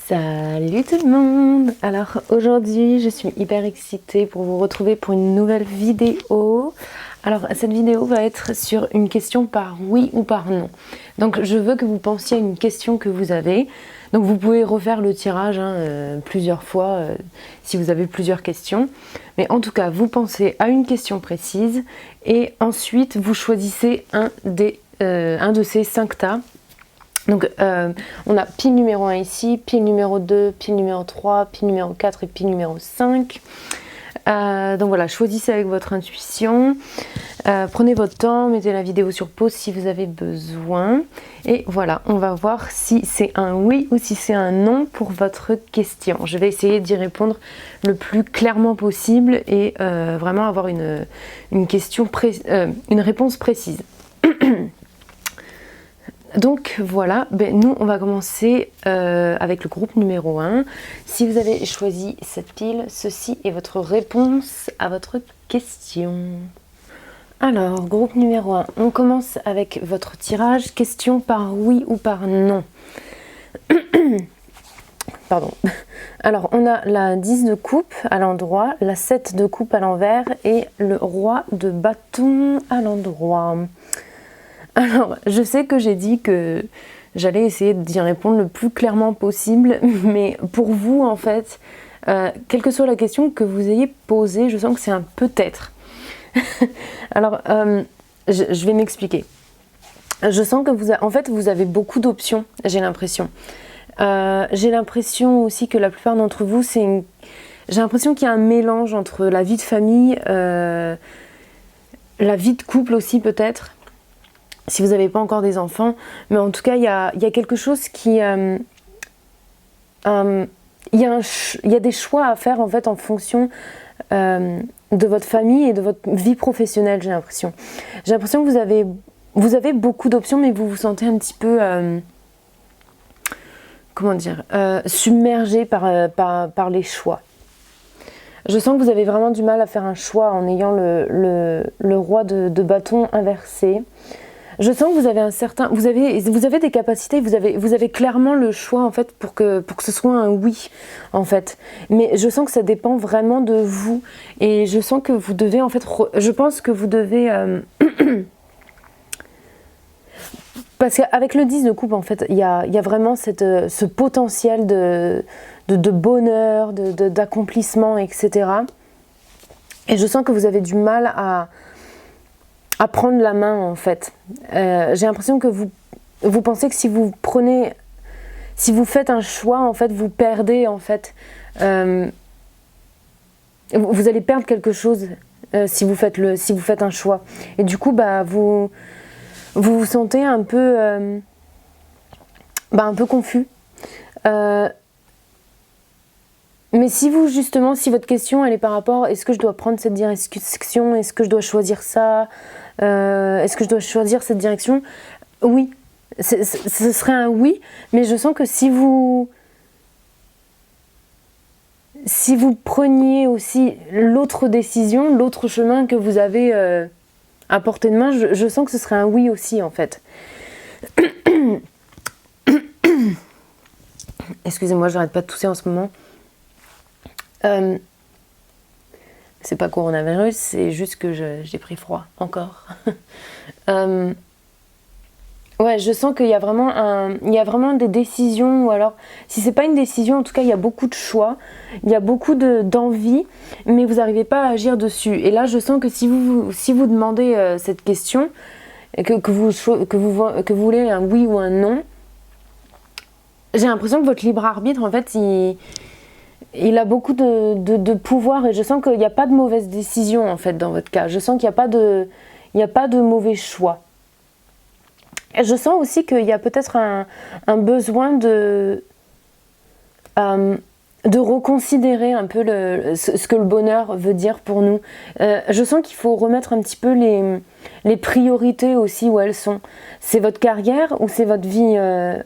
Salut tout le monde! Alors aujourd'hui je suis hyper excitée pour vous retrouver pour une nouvelle vidéo. Alors cette vidéo va être sur une question par oui ou par non. Donc je veux que vous pensiez à une question que vous avez. Donc vous pouvez refaire le tirage plusieurs fois si vous avez plusieurs questions. Mais en tout cas vous pensez à une question précise et ensuite vous choisissez un de ces 5 tas. Donc on a pile numéro 1 ici, pile numéro 2, pile numéro 3, pile numéro 4 et pile numéro 5. Donc voilà, choisissez avec votre intuition, prenez votre temps, mettez la vidéo sur pause si vous avez besoin. Et voilà, on va voir si c'est un oui ou si c'est un non pour votre question. Je vais essayer d'y répondre le plus clairement possible et vraiment avoir une réponse précise. Donc voilà, nous on va commencer avec le groupe numéro 1. Si vous avez choisi cette pile, ceci est votre réponse à votre question. Alors, groupe numéro 1, on commence avec votre tirage, question par oui ou par non. Pardon. Alors, on a la 10 de coupe à l'endroit, la 7 de coupe à l'envers et le roi de bâton à l'endroit. Alors, je sais que j'ai dit que j'allais essayer d'y répondre le plus clairement possible, mais pour vous, en fait, quelle que soit la question que vous ayez posée, je sens que c'est un peut-être. Alors, je vais m'expliquer. Je sens que vous avez beaucoup d'options, j'ai l'impression. J'ai l'impression aussi que la plupart d'entre vous, j'ai l'impression qu'il y a un mélange entre la vie de famille, la vie de couple aussi peut-être, si vous n'avez pas encore des enfants, mais en tout cas il y a quelque chose qui... il y a des choix à faire en fait en fonction de votre famille et de votre vie professionnelle, j'ai l'impression. J'ai l'impression que vous avez beaucoup d'options, mais vous vous sentez un petit peu... submergé par les choix. Je sens que vous avez vraiment du mal à faire un choix en ayant le roi de bâton inversé. Je sens que vous avez des capacités, vous avez clairement le choix en fait pour que ce soit un oui en fait. Mais je sens que ça dépend vraiment de vous et je sens que vous devez en fait, je pense que vous devez parce qu'avec le 10 de coupe en fait, il y a vraiment ce potentiel de bonheur, d'accomplissement, etc. Et je sens que vous avez du mal à prendre la main en fait. J'ai l'impression que vous pensez que si vous faites un choix en fait, vous perdez en fait. Vous allez perdre quelque chose si vous faites un choix. Et du coup vous vous sentez un peu confus. Mais si votre question elle est par rapport, est-ce que je dois prendre cette direction, est-ce que je dois choisir ça, est-ce que je dois choisir cette direction, oui, ce serait un oui, mais je sens que si vous preniez aussi l'autre décision, l'autre chemin que vous avez à portée de main, je sens que ce serait un oui aussi en fait. Excusez-moi, j'arrête pas de tousser en ce moment. C'est pas coronavirus, c'est juste que j'ai pris froid encore. Ouais, je sens qu'il y a vraiment des décisions, ou alors si c'est pas une décision, en tout cas il y a beaucoup de choix, il y a beaucoup d'envie, mais vous n'arrivez pas à agir dessus. Et là, je sens que si vous demandez cette question, que vous voulez un oui ou un non, j'ai l'impression que votre libre arbitre, en fait, il a beaucoup de pouvoir et je sens qu'il n'y a pas de mauvaise décision en fait dans votre cas. Je sens qu'il n'y a pas de mauvais choix. Et je sens aussi qu'il y a peut-être un besoin de reconsidérer un peu ce que le bonheur veut dire pour nous. Je sens qu'il faut remettre un petit peu les priorités aussi où elles sont. C'est votre carrière ou c'est votre vie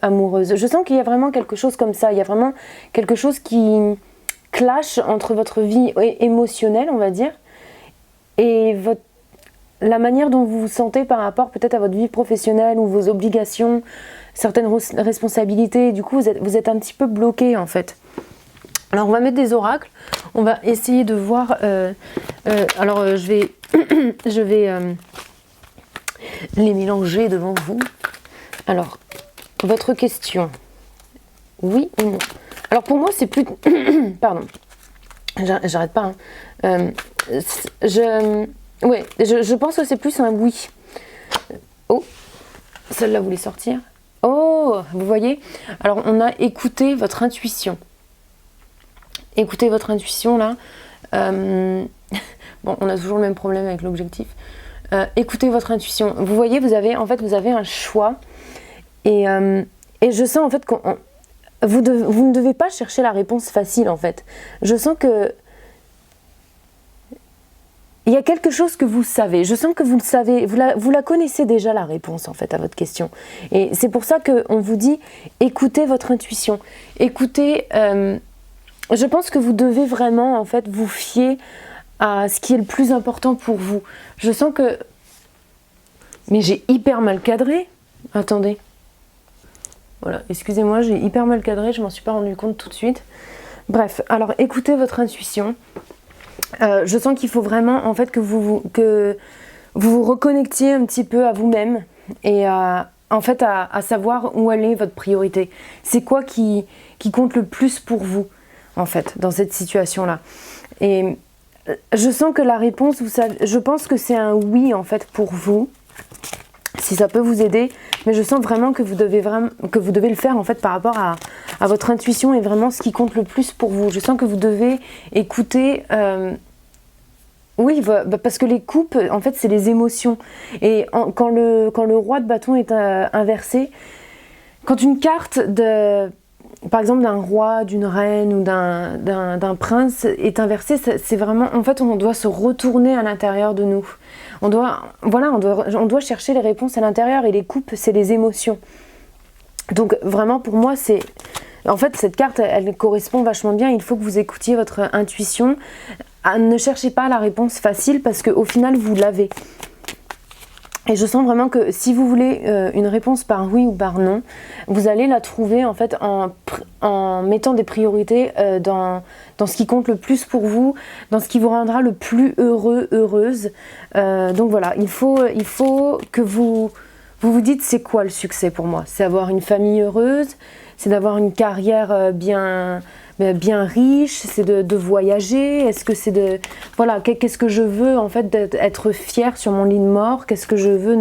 amoureuse? Je sens qu'il y a vraiment quelque chose comme ça. Il y a vraiment quelque chose qui clash entre votre vie émotionnelle, on va dire, et la manière dont vous vous sentez par rapport peut-être à votre vie professionnelle ou vos obligations, certaines responsabilités, et du coup vous êtes un petit peu bloqué en fait. Alors on va mettre des oracles, on va essayer de voir, je vais, je vais les mélanger devant vous. Alors, votre question, oui ou non? Alors pour moi c'est plus, pardon, j'arrête pas, hein. Je pense que c'est plus un oui. Oh, celle-là voulait sortir. Oh, vous voyez? Alors on a écouté votre intuition. Écoutez votre intuition là. Bon, on a toujours le même problème avec l'objectif. Écoutez votre intuition. Vous voyez, vous avez un choix. Et je sens en fait que vous ne devez pas chercher la réponse facile en fait. Je sens que il y a quelque chose que vous savez. Je sens que vous le savez. Vous la connaissez déjà la réponse en fait à votre question. Et c'est pour ça qu'on vous dit écoutez votre intuition. Écoutez. Je pense que vous devez vraiment en fait vous fier à ce qui est le plus important pour vous. Je sens que... Mais j'ai hyper mal cadré. Attendez. Voilà, excusez-moi, j'ai hyper mal cadré, je m'en suis pas rendu compte tout de suite. Bref, alors écoutez votre intuition. Je sens qu'il faut vraiment en fait que vous vous reconnectiez un petit peu à vous-même et en fait à savoir où elle est votre priorité. C'est quoi qui compte le plus pour vous en fait dans cette situation-là. Et je sens que la réponse, vous savez, je pense que c'est un oui en fait pour vous, si ça peut vous aider, mais je sens vraiment que vous devez le faire en fait par rapport à votre intuition et vraiment ce qui compte le plus pour vous. Je sens que vous devez écouter, oui, parce que les coupes en fait c'est les émotions et quand le roi de bâton est inversé, quand une carte par exemple d'un roi, d'une reine ou d'un prince est inversé, c'est vraiment, en fait on doit se retourner à l'intérieur de nous. On doit chercher les réponses à l'intérieur et les coupes c'est les émotions. Donc vraiment pour moi c'est, en fait cette carte elle correspond vachement bien, il faut que vous écoutiez votre intuition. Ne cherchez pas la réponse facile parce qu'au final vous l'avez. Et je sens vraiment que si vous voulez une réponse par oui ou par non, vous allez la trouver en fait en mettant des priorités dans ce qui compte le plus pour vous, dans ce qui vous rendra le plus heureux, heureuse. Donc voilà, il faut que vous dites c'est quoi le succès pour moi? C'est avoir une famille heureuse, c'est d'avoir une carrière bien riche, c'est de voyager, est-ce que c'est de... Voilà, qu'est-ce que je veux en fait d'être fière sur mon lit de mort, qu'est-ce que je veux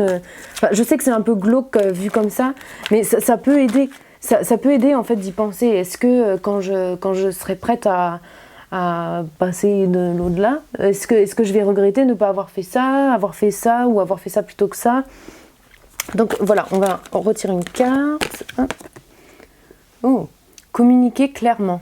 Enfin, je sais que c'est un peu glauque vu comme ça, mais ça peut aider, ça peut aider en fait d'y penser. Est-ce que quand je serai prête à passer de l'au-delà, est-ce que je vais regretter de ne pas avoir fait ça ou avoir fait ça plutôt que ça? Donc voilà, on va retirer une carte. Hop. Oh, communiquer clairement.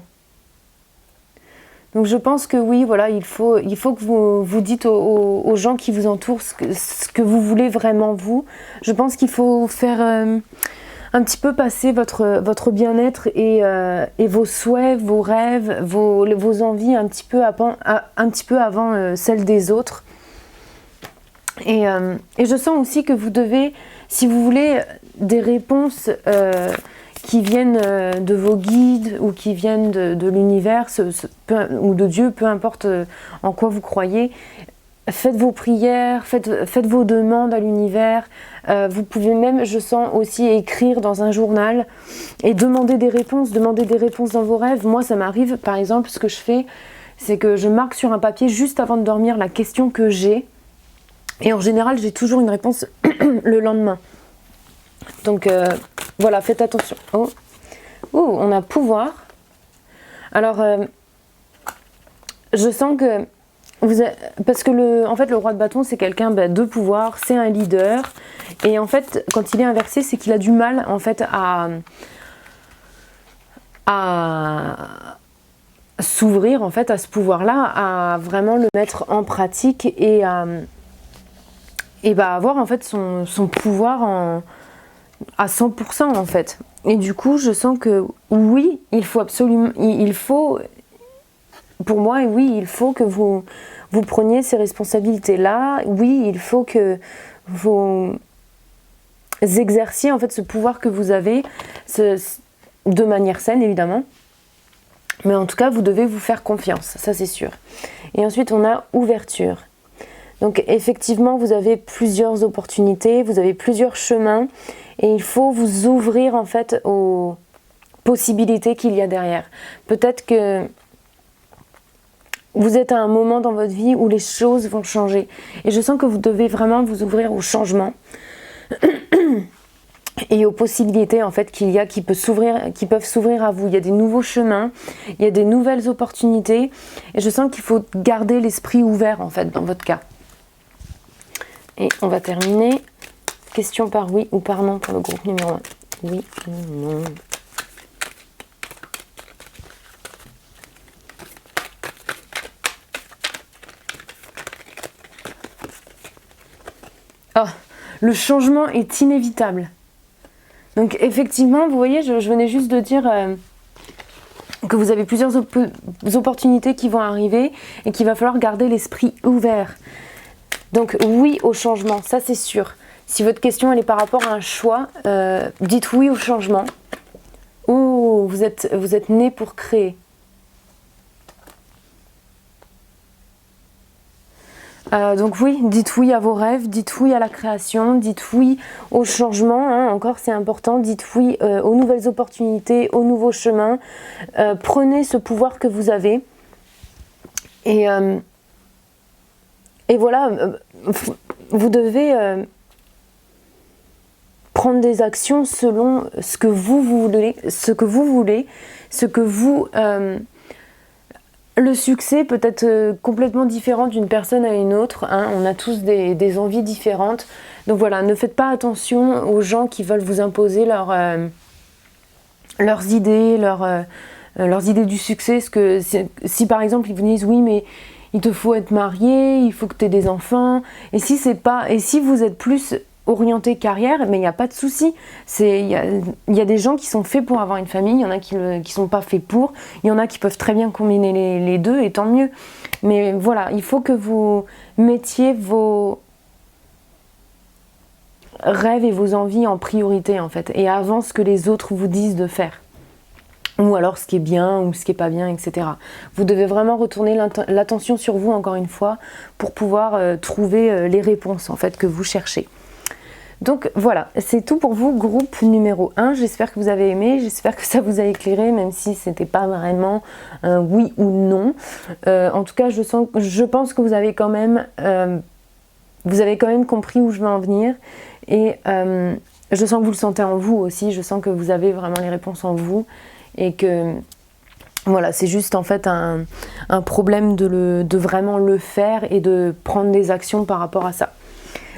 Donc je pense que oui, voilà, il faut que vous dites aux gens qui vous entourent ce que vous voulez vraiment vous. Je pense qu'il faut faire un petit peu passer votre bien-être et vos souhaits, vos rêves, vos envies un petit peu avant celles des autres. Et je sens aussi que vous devez, si vous voulez des réponses qui viennent de vos guides ou qui viennent de l'univers ou de Dieu, peu importe en quoi vous croyez, faites vos prières, faites vos demandes à l'univers. Vous pouvez même, je sens aussi, écrire dans un journal et demander des réponses dans vos rêves. Moi, ça m'arrive, par exemple, ce que je fais, c'est que je marque sur un papier juste avant de dormir la question que j'ai. Et en général, j'ai toujours une réponse le lendemain. Donc voilà, faites attention. Oh, on a pouvoir. Alors, je sens que parce que le roi de bâton, c'est quelqu'un de pouvoir, c'est un leader. Et en fait, quand il est inversé, c'est qu'il a du mal en fait à s'ouvrir en fait à ce pouvoir-là, à vraiment le mettre en pratique et avoir en fait son pouvoir à 100% en fait. Et du coup, je sens que oui, pour moi, oui, il faut que vous preniez ces responsabilités-là. Oui, il faut que vous exerciez en fait ce pouvoir que vous avez, de manière saine évidemment. Mais en tout cas, vous devez vous faire confiance, ça c'est sûr. Et ensuite, on a ouverture. Donc effectivement, vous avez plusieurs opportunités, vous avez plusieurs chemins et il faut vous ouvrir en fait aux possibilités qu'il y a derrière. Peut-être que vous êtes à un moment dans votre vie où les choses vont changer. Et je sens que vous devez vraiment vous ouvrir au changement et aux possibilités en fait qu'il y a qui peuvent s'ouvrir à vous. Il y a des nouveaux chemins, il y a des nouvelles opportunités et je sens qu'il faut garder l'esprit ouvert en fait dans votre cas. Et on va terminer. Question par oui ou par non pour le groupe numéro 1. Oui ou non. Oh, le changement est inévitable. Donc effectivement, vous voyez, je venais juste de dire que vous avez plusieurs opportunités qui vont arriver et qu'il va falloir garder l'esprit ouvert. Donc oui au changement, ça c'est sûr. Si votre question elle est par rapport à un choix, dites oui au changement. Ou vous êtes né pour créer. Donc oui, dites oui à vos rêves, dites oui à la création, dites oui au changement, hein, encore c'est important, dites oui aux nouvelles opportunités, aux nouveaux chemins. Prenez ce pouvoir que vous avez. Et voilà, vous devez prendre des actions selon ce que vous voulez, le succès peut être complètement différent d'une personne à une autre, hein. On a tous des envies différentes. Donc voilà, ne faites pas attention aux gens qui veulent vous imposer leurs idées, leurs idées du succès. Si par exemple ils vous disent oui mais il te faut être marié, il faut que tu aies des enfants, et si vous êtes plus orienté carrière, mais il n'y a pas de souci. Il y a des gens qui sont faits pour avoir une famille, il y en a qui ne sont pas faits pour, il y en a qui peuvent très bien combiner les deux, et tant mieux. Mais voilà, il faut que vous mettiez vos rêves et vos envies en priorité en fait, et avant ce que les autres vous disent de faire. Ou alors ce qui est bien ou ce qui est pas bien, etc. Vous devez vraiment retourner l'attention sur vous encore une fois pour pouvoir trouver les réponses en fait que vous cherchez. Donc voilà, c'est tout pour vous, groupe numéro 1. J'espère que vous avez aimé, j'espère que ça vous a éclairé, même si c'était pas vraiment un oui ou non. En tout cas, je pense que vous avez quand même compris où je veux en venir. Et je sens que vous le sentez en vous aussi, je sens que vous avez vraiment les réponses en vous. Et que voilà, c'est juste en fait un problème de vraiment le faire et de prendre des actions par rapport à ça.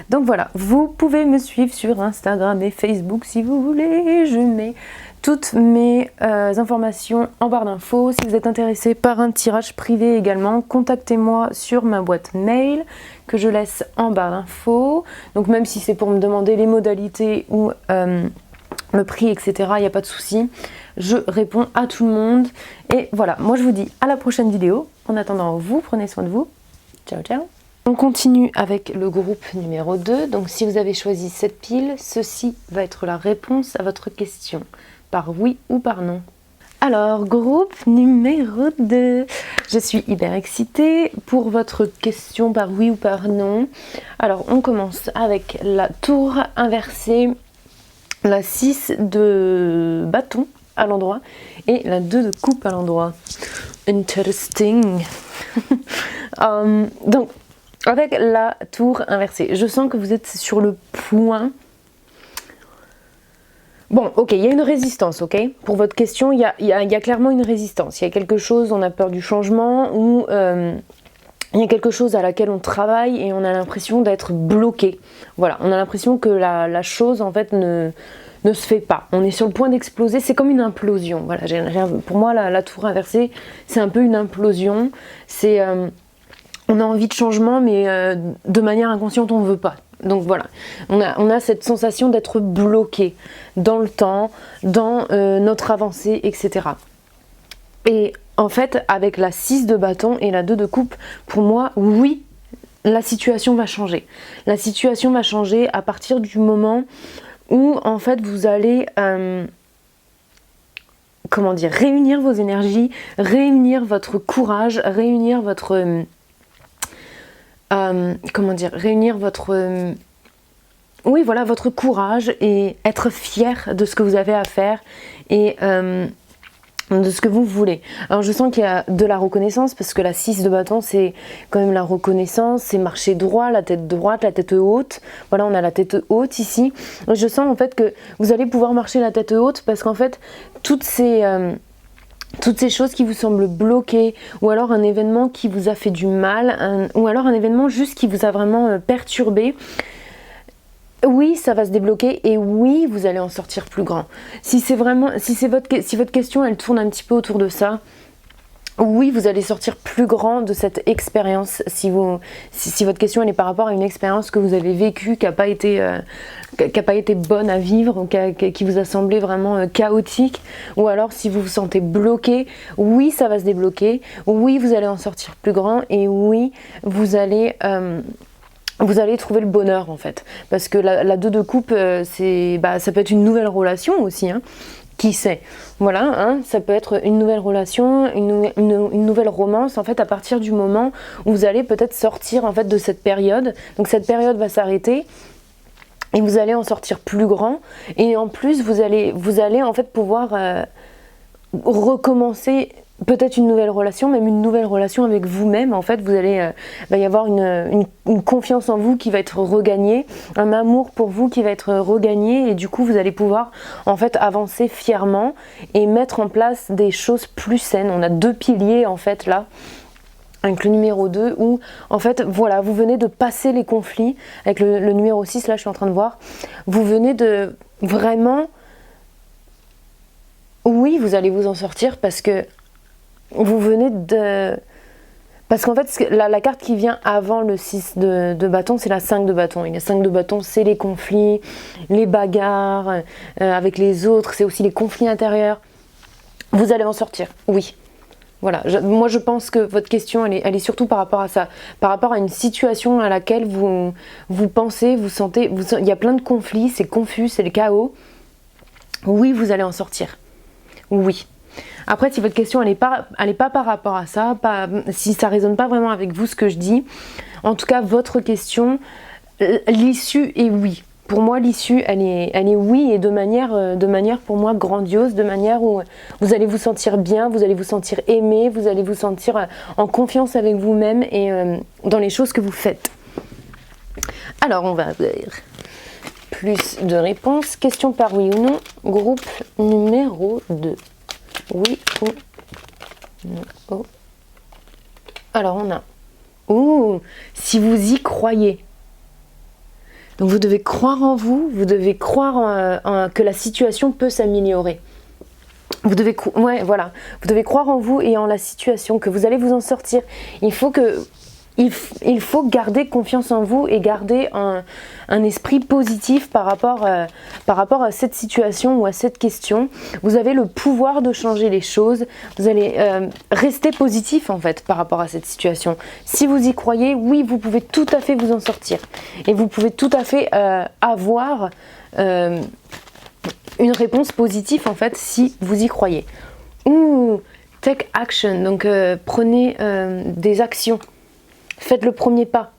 Donc voilà, vous pouvez me suivre sur Instagram et Facebook si vous voulez. Je mets toutes mes informations en barre d'infos. Si vous êtes intéressé par un tirage privé également, contactez-moi sur ma boîte mail que je laisse en barre d'infos. Donc même si c'est pour me demander les modalités ou le prix, etc., il n'y a pas de souci. Je réponds à tout le monde. Et voilà, moi je vous dis à la prochaine vidéo. En attendant, vous prenez soin de vous. Ciao, ciao. On continue avec le groupe numéro 2. Donc si vous avez choisi cette pile, ceci va être la réponse à votre question. Par oui ou par non. Alors, groupe numéro 2. Je suis hyper excitée pour votre question par oui ou par non. Alors, on commence avec la tour inversée, la 6 de bâton à l'endroit et la 2 de coupe à l'endroit. Interesting. Donc, avec la tour inversée, je sens que vous êtes sur le point. Bon, ok, il y a une résistance, ok. Pour votre question, il y a clairement une résistance. Il y a quelque chose, on a peur du changement, ou il y a quelque chose à laquelle on travaille et on a l'impression d'être bloqué. Voilà, on a l'impression que la chose, en fait, ne se fait pas. On est sur le point d'exploser, c'est comme une implosion. Voilà, pour moi, la tour inversée, c'est un peu une implosion. C'est... on a envie de changement, mais de manière inconsciente, on ne veut pas. Donc voilà, on a cette sensation d'être bloqué dans le temps, dans notre avancée, etc. Et en fait, avec la 6 de bâton et la 2 de coupe, pour moi, oui, la situation va changer. La situation va changer à partir du moment où en fait vous allez comment dire, réunir vos énergies, réunir votre courage, réunir votre comment dire, réunir votre oui voilà, votre courage et être fier de ce que vous avez à faire et de ce que vous voulez. Alors je sens qu'il y a de la reconnaissance parce que la 6 de bâton c'est quand même la reconnaissance, c'est marcher droit, la tête droite, la tête haute. Voilà, on a la tête haute ici. Je sens en fait que vous allez pouvoir marcher la tête haute parce qu'en fait toutes ces choses qui vous semblent bloquées, ou alors un événement qui vous a fait du mal, ou alors un événement juste qui vous a vraiment perturbé, oui, ça va se débloquer et oui, vous allez en sortir plus grand. Si votre question elle tourne un petit peu autour de ça, oui, vous allez sortir plus grand de cette expérience. Si votre question elle est par rapport à une expérience que vous avez vécue, qui n'a pas été bonne à vivre, ou qui vous a semblé vraiment chaotique, ou alors si vous vous sentez bloqué, oui, ça va se débloquer. Oui, vous allez en sortir plus grand et oui, vous allez trouver le bonheur en fait. Parce que la 2 de coupe, ça peut être une nouvelle relation aussi, hein. Qui sait, voilà, hein, ça peut être une nouvelle relation, une nouvelle romance en fait à partir du moment où vous allez peut-être sortir en fait de cette période. Donc cette période va s'arrêter et vous allez en sortir plus grand et en plus vous allez en fait pouvoir recommencer peut-être une nouvelle relation, même une nouvelle relation avec vous-même. En fait, va y avoir une confiance en vous qui va être regagnée, un amour pour vous qui va être regagné, et du coup, vous allez pouvoir en fait avancer fièrement et mettre en place des choses plus saines. On a 2 piliers en fait là, avec le numéro 2, où en fait, voilà, vous venez de passer les conflits. Avec le numéro 6, là, je suis en train de voir, vous venez de vraiment... Oui, vous allez vous en sortir parce que vous venez de... Parce qu'en fait, la carte qui vient avant le 6 de bâton, c'est la 5 de bâton. Et la 5 de bâton, c'est les conflits, les bagarres avec les autres, c'est aussi les conflits intérieurs. Vous allez en sortir, oui. Voilà, moi je pense que votre question, elle est surtout par rapport à ça. Par rapport à une situation à laquelle vous pensez, vous sentez... il y a plein de conflits, c'est confus, c'est le chaos. Oui, vous allez en sortir. Oui. Après, si votre question elle est pas par rapport à ça, si ça résonne pas vraiment avec vous ce que je dis, en tout cas votre question, l'issue est oui. Pour moi, l'issue elle est oui, et de manière pour moi grandiose, de manière où vous allez vous sentir bien, vous allez vous sentir aimé, vous allez vous sentir en confiance avec vous-même et dans les choses que vous faites. Alors, on va voir plus de réponses. Question par oui ou non. Groupe numéro 2. Oui ou non. Oh. Alors on a si vous y croyez. Donc vous devez croire en vous, vous devez croire que la situation peut s'améliorer. Vous devez croire en vous et en la situation, que vous allez vous en sortir. Il faut garder confiance en vous et garder un esprit positif par rapport à cette situation ou à cette question. Vous avez le pouvoir de changer les choses. Vous allez rester positif en fait par rapport à cette situation. Si vous y croyez, oui, vous pouvez tout à fait vous en sortir. Et vous pouvez tout à fait avoir une réponse positive en fait si vous y croyez. Take action, donc prenez des actions. Faites le premier pas.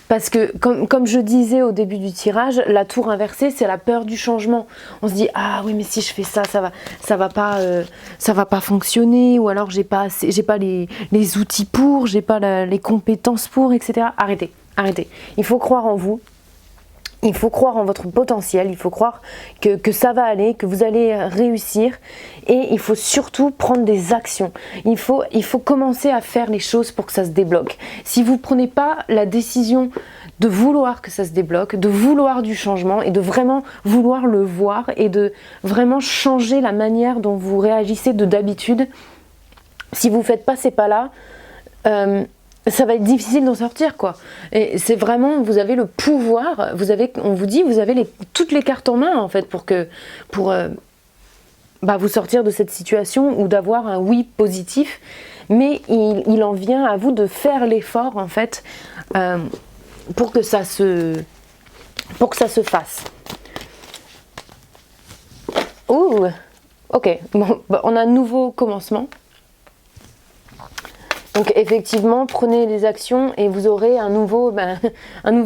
Parce que, comme je disais au début du tirage, la tour inversée, c'est la peur du changement. On se dit, ah oui, mais si je fais ça, ça va pas fonctionner, ou alors j'ai pas les outils pour, j'ai pas les compétences pour, etc. Arrêtez. Il faut croire en vous. Il faut croire en votre potentiel, il faut croire que ça va aller, que vous allez réussir, et il faut surtout prendre des actions. Il faut commencer à faire les choses pour que ça se débloque. Si vous ne prenez pas la décision de vouloir que ça se débloque, de vouloir du changement et de vraiment vouloir le voir et de vraiment changer la manière dont vous réagissez d'habitude, si vous ne faites pas ces pas-là, ça va être difficile d'en sortir, quoi. Et c'est vraiment, vous avez le pouvoir, on vous dit, vous avez toutes les cartes en main en fait pour vous sortir de cette situation ou d'avoir un oui positif. Mais il en vient à vous de faire l'effort en fait pour que ça se fasse. Ouh, ok, bon, bah, on a un nouveau commencement. Donc effectivement, prenez les actions et vous aurez un nouveau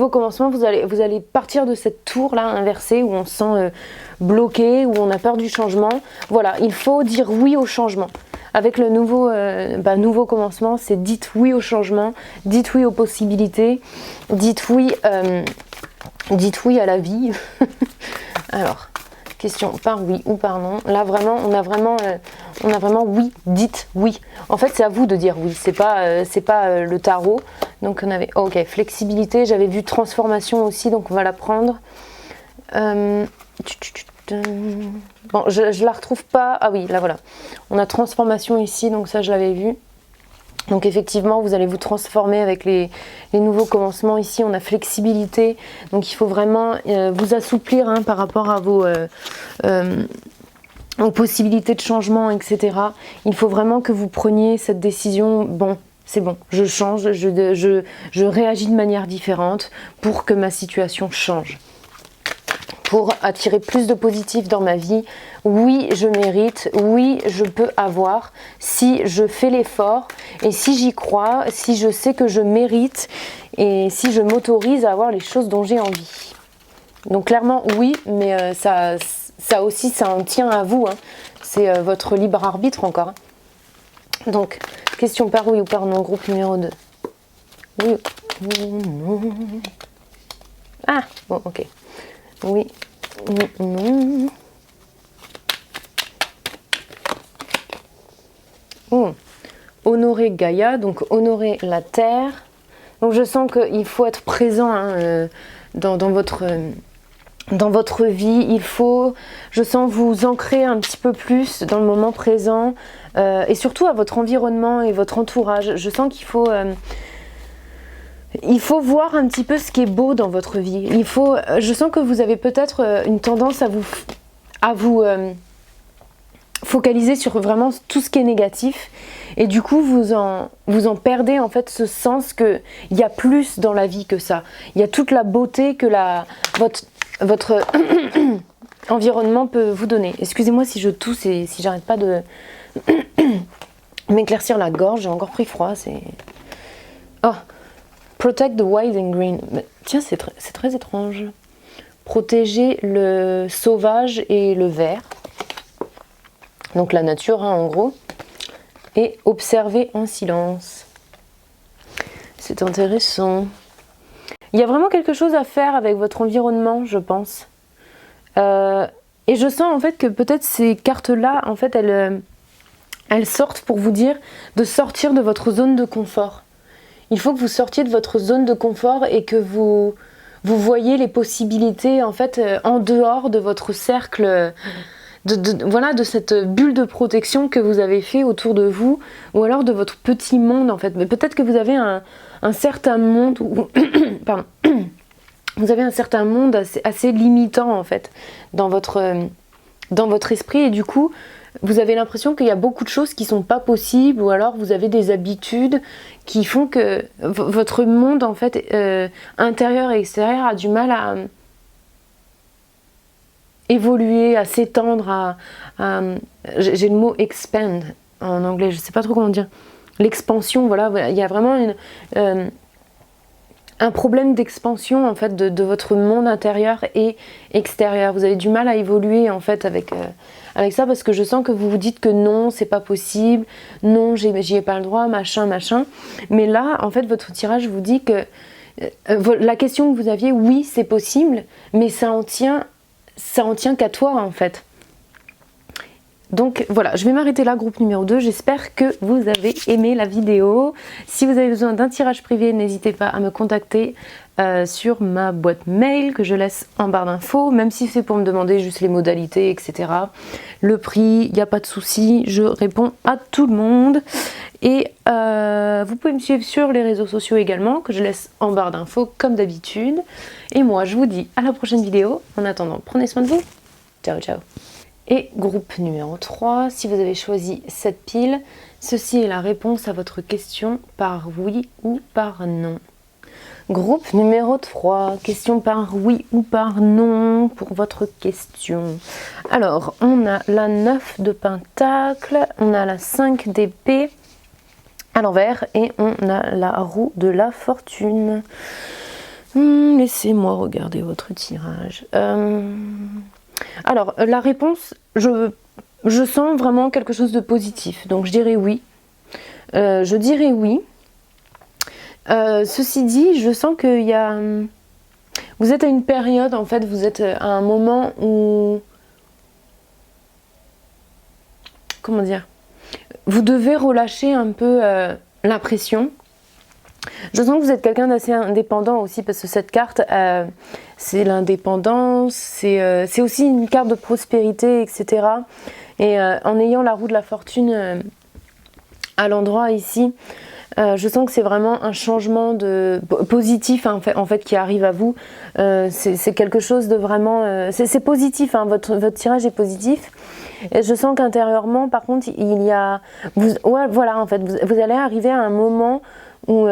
commencement. Vous allez partir de cette tour là inversée où on se sent bloqué, où on a peur du changement. Voilà, il faut dire oui au changement. Avec le nouveau commencement, c'est dites oui au changement, dites oui aux possibilités, dites oui à la vie. Alors, question par oui ou par non. Là vraiment, on a vraiment oui, dites oui. En fait, c'est à vous de dire oui. C'est pas le tarot. Donc on avait ok, flexibilité. J'avais vu transformation aussi, donc on va la prendre. Bon, je la retrouve pas. Ah oui, là voilà. On a transformation ici, donc ça je l'avais vu. Donc effectivement, vous allez vous transformer avec les nouveaux commencements. Ici, on a flexibilité. Donc il faut vraiment vous assouplir hein, par rapport à aux possibilités de changement, etc. Il faut vraiment que vous preniez cette décision. Bon, c'est bon, je change, je réagis de manière différente pour que ma situation change. Pour attirer plus de positif dans ma vie. Oui, je mérite, oui, je peux avoir, si je fais l'effort et si j'y crois, si je sais que je mérite et si je m'autorise à avoir les choses dont j'ai envie. Donc clairement, oui, mais ça aussi, ça en tient à vous. Hein. C'est votre libre arbitre encore. Donc, question par oui ou par non, groupe numéro 2. Oui ou non. Ah, bon, ok. Oui, non. Oh. Honorer Gaïa, donc honorer la terre. Donc je sens qu'il faut être présent hein, dans votre vie. Il faut, je sens vous ancrer un petit peu plus dans le moment présent et surtout à votre environnement et votre entourage. Je sens qu'il faut... il faut voir un petit peu ce qui est beau dans votre vie. Je sens que vous avez peut-être une tendance à vous focaliser sur vraiment tout ce qui est négatif. Et du coup, vous en perdez en fait ce sens qu'il y a plus dans la vie que ça. Il y a toute la beauté que votre environnement peut vous donner. Excusez-moi si je tousse et si j'arrête pas de m'éclaircir la gorge. J'ai encore pris froid. Oh! Protect the white and green. Tiens, c'est très étrange. Protéger le sauvage et le vert. Donc la nature, hein, en gros. Et observer en silence. C'est intéressant. Il y a vraiment quelque chose à faire avec votre environnement, je pense. Et je sens en fait que peut-être ces cartes-là, en fait, elles sortent pour vous dire de sortir de votre zone de confort. Il faut que vous sortiez de votre zone de confort et que vous voyez les possibilités en fait en dehors de votre cercle, de cette bulle de protection que vous avez fait autour de vous, ou alors de votre petit monde en fait. Mais peut-être que vous avez un certain monde où pardon. Vous avez un certain monde assez limitant en fait dans votre esprit et du coup vous avez l'impression qu'il y a beaucoup de choses qui sont pas possibles ou alors vous avez des habitudes qui font que votre monde en fait intérieur et extérieur a du mal à évoluer, à s'étendre, j'ai le mot expand en anglais, je sais pas trop comment dire, l'expansion, voilà, il y a vraiment un problème d'expansion en fait de votre monde intérieur et extérieur. Vous avez du mal à évoluer en fait avec ça parce que je sens que vous vous dites que non, c'est pas possible, non, j'y ai pas le droit, machin. Mais là, en fait, votre tirage vous dit que la question que vous aviez, oui, c'est possible, mais ça en tient qu'à toi en fait. Donc voilà, je vais m'arrêter là, groupe numéro 2. J'espère que vous avez aimé la vidéo. Si vous avez besoin d'un tirage privé, n'hésitez pas à me contacter sur ma boîte mail que je laisse en barre d'infos, même si c'est pour me demander juste les modalités, etc. Le prix, il n'y a pas de souci, je réponds à tout le monde. Et vous pouvez me suivre sur les réseaux sociaux également, que je laisse en barre d'infos comme d'habitude. Et moi, je vous dis à la prochaine vidéo. En attendant, prenez soin de vous. Ciao, ciao. Et groupe numéro 3, si vous avez choisi cette pile, ceci est la réponse à votre question par oui ou par non. Groupe numéro 3, question par oui ou par non pour votre question. Alors, on a la 9 de Pentacle, on a la 5 d'épée à l'envers et on a la roue de la fortune. Laissez-moi regarder votre tirage. Alors, la réponse, je sens vraiment quelque chose de positif, donc je dirais oui. Je dirais oui. Ceci dit, je sens qu'il y a... Vous êtes à une période, en fait, vous êtes à un moment où... Comment dire? Vous devez relâcher un peu la pression. Je sens que vous êtes quelqu'un d'assez indépendant aussi, parce que cette carte, c'est l'indépendance, c'est aussi une carte de prospérité, etc. Et en ayant la roue de la fortune à l'endroit ici, je sens que c'est vraiment un changement positif en fait qui arrive à vous. C'est quelque chose de vraiment... c'est positif, hein, votre tirage est positif. Et je sens qu'intérieurement, par contre, il y a... ouais, voilà, en fait, vous allez arriver à un moment où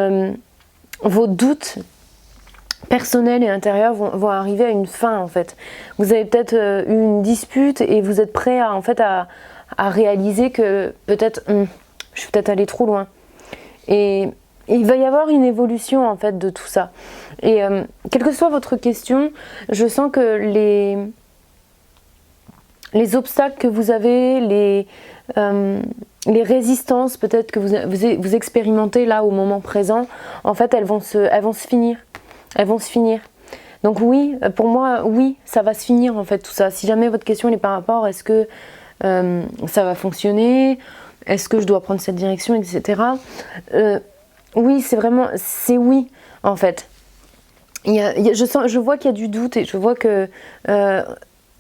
vos doutes personnels et intérieurs vont arriver à une fin, en fait. Vous avez peut-être eu une dispute et vous êtes prêt à, en fait, à réaliser que peut-être je suis peut-être allée trop loin. Et il va y avoir une évolution en fait de tout ça. Et quelle que soit votre question, je sens que les obstacles que vous avez, les résistances peut-être que vous expérimentez là au moment présent, en fait elles vont se finir. Elles vont se finir. Donc oui, pour moi, oui, ça va se finir en fait tout ça. Si jamais votre question est par rapport, est-ce que ça va fonctionner ? Est-ce que je dois prendre cette direction, etc. Oui, c'est oui, en fait. Je vois qu'il y a du doute et je vois que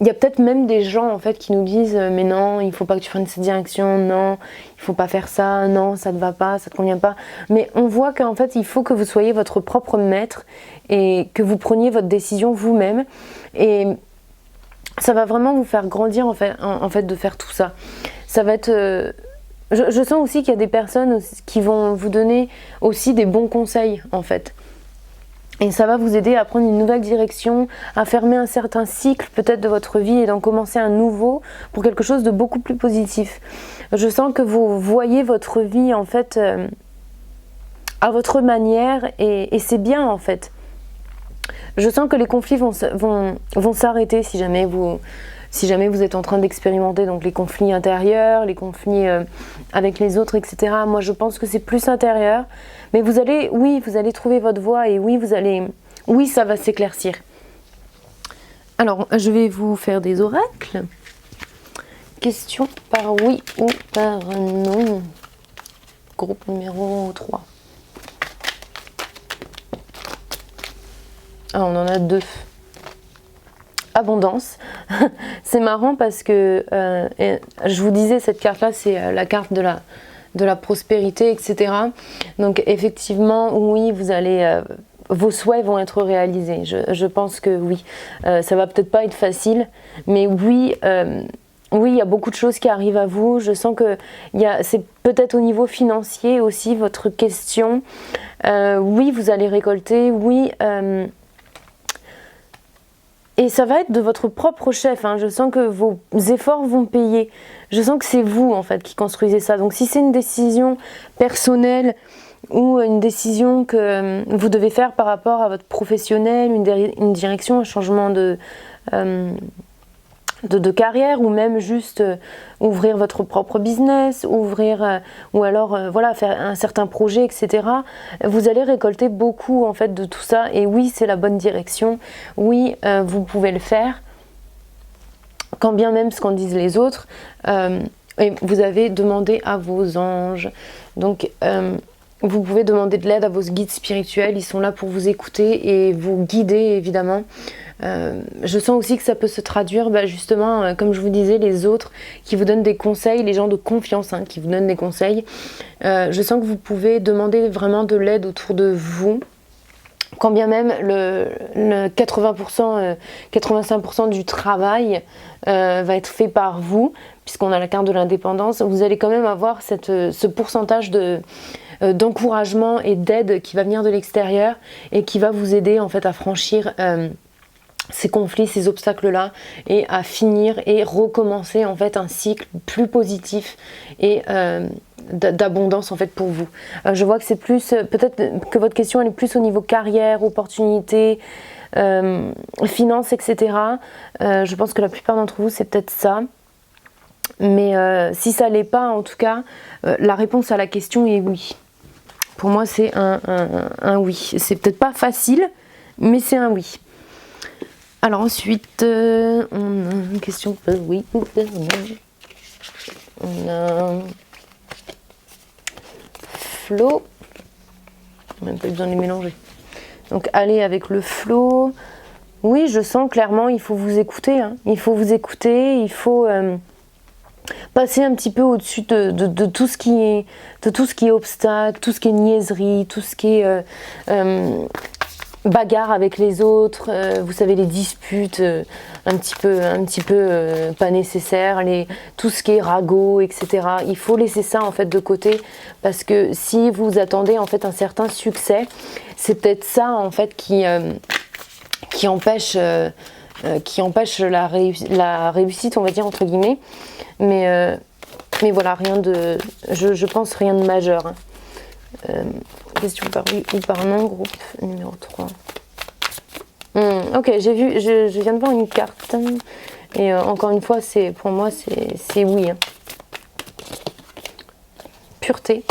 il y a peut-être même des gens en fait qui nous disent mais non, il faut pas que tu prennes cette direction, non, il faut pas faire ça, non, ça ne va pas, ça te convient pas. Mais on voit qu'en fait, il faut que vous soyez votre propre maître et que vous preniez votre décision vous-même. Et ça va vraiment vous faire grandir en fait de faire tout ça. Ça va être... Je sens aussi qu'il y a des personnes qui vont vous donner aussi des bons conseils en fait. Et ça va vous aider à prendre une nouvelle direction, à fermer un certain cycle peut-être de votre vie et d'en commencer un nouveau pour quelque chose de beaucoup plus positif. Je sens que vous voyez votre vie en fait à votre manière et c'est bien en fait. Je sens que les conflits vont s'arrêter si jamais vous êtes en train d'expérimenter donc les conflits intérieurs, les conflits avec les autres, etc. Moi, je pense que c'est plus intérieur. Mais vous allez trouver votre voie et oui, ça va s'éclaircir. Alors, je vais vous faire des oracles. Question par oui ou par non. Groupe numéro 3. Ah, on en a 2. Abondance. C'est marrant parce que je vous disais, cette carte là c'est la carte de la prospérité, etc. Donc effectivement oui, vous allez vos souhaits vont être réalisés. Je pense que oui, ça va peut-être pas être facile, mais oui, il y a beaucoup de choses qui arrivent à vous. Je sens que c'est peut-être au niveau financier aussi votre question. Oui, vous allez récolter, oui. Et ça va être de votre propre chef, hein. Je sens que vos efforts vont payer. Je sens que c'est vous, en fait, qui construisez ça. Donc si c'est une décision personnelle ou une décision que vous devez faire par rapport à votre professionnel, une direction, un changement de carrière ou même juste ouvrir votre propre business, ou alors voilà, faire un certain projet, etc. Vous allez récolter beaucoup en fait de tout ça et oui, c'est la bonne direction. Oui, vous pouvez le faire. Quand bien même ce qu'en disent les autres, et vous avez demandé à vos anges. Donc vous pouvez demander de l'aide à vos guides spirituels, ils sont là pour vous écouter et vous guider évidemment. Je sens aussi que ça peut se traduire justement, comme je vous disais, les autres qui vous donnent des conseils, les gens de confiance qui vous donnent des conseils. Je sens que vous pouvez demander vraiment de l'aide autour de vous. Quand bien même le 80%, 85% du travail va être fait par vous, puisqu'on a la carte de l'indépendance, vous allez quand même avoir ce pourcentage d'encouragement et d'aide qui va venir de l'extérieur et qui va vous aider en fait à franchir ces conflits, ces obstacles-là, et à finir et recommencer en fait un cycle plus positif et d'abondance en fait pour vous. Je vois que c'est plus, peut-être que votre question elle est plus au niveau carrière, opportunités, finances, etc. Je pense que la plupart d'entre vous c'est peut-être ça. Mais si ça l'est pas, en tout cas, la réponse à la question est oui. Pour moi c'est un oui. C'est peut-être pas facile, mais c'est un oui. Alors ensuite, on a une question oui ou non. On a flow. On n'a même pas besoin de les mélanger. Donc allez avec le flow. Oui, je sens clairement, il faut vous écouter. Hein. Il faut vous écouter, il faut passer un petit peu au-dessus de tout ce qui est obstacle, tout ce qui est niaiserie, tout ce qui est bagarre avec les autres, vous savez, les disputes un petit peu pas nécessaires, tout ce qui est ragot, etc. Il faut laisser ça en fait de côté parce que si vous attendez en fait un certain succès, c'est peut-être ça en fait qui empêche la réussite, on va dire entre guillemets. Mais voilà, je pense rien de majeur. Hein. Question par oui ou par non, groupe numéro 3. Ok, je viens de voir une carte. Et encore une fois, pour moi, c'est oui. Hein. Pureté.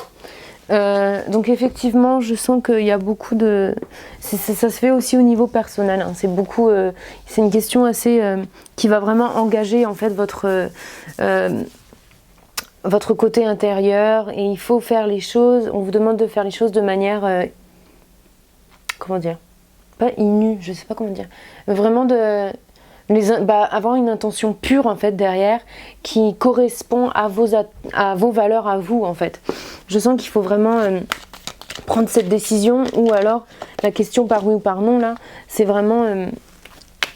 Donc effectivement, je sens qu'il y a beaucoup de... ça se fait aussi au niveau personnel. Hein. C'est une question assez... qui va vraiment engager en fait votre côté intérieur, et il faut faire les choses, on vous demande de faire les choses de manière, comment dire, pas inue, je sais pas comment dire, mais vraiment avoir une intention pure en fait derrière, qui correspond à vos valeurs à vous en fait. Je sens qu'il faut vraiment prendre cette décision, ou alors la question par oui ou par non là, c'est vraiment,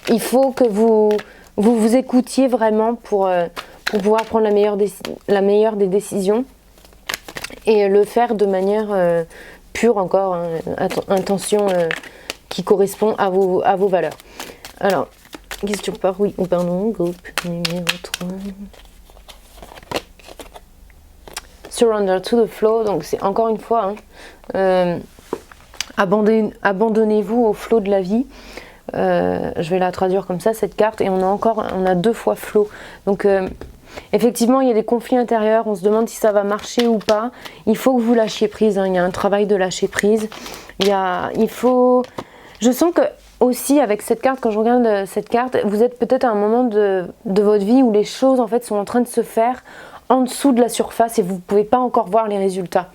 il faut que vous écoutiez vraiment pour pouvoir prendre la meilleure des décisions et le faire de manière pure encore, hein, intention qui correspond à vos valeurs. Alors, question par oui ou par non, groupe numéro 3. Surrender to the flow, donc c'est encore une fois, hein, abandonnez-vous au flow de la vie. Je vais la traduire comme ça, cette carte, et on a 2 fois flow. Donc effectivement, il y a des conflits intérieurs, on se demande si ça va marcher ou pas. Il faut que vous lâchiez prise, hein. Il y a un travail de lâcher prise. Je sens que aussi avec cette carte, quand je regarde cette carte, vous êtes peut-être à un moment de votre vie où les choses en fait sont en train de se faire en dessous de la surface et vous ne pouvez pas encore voir les résultats.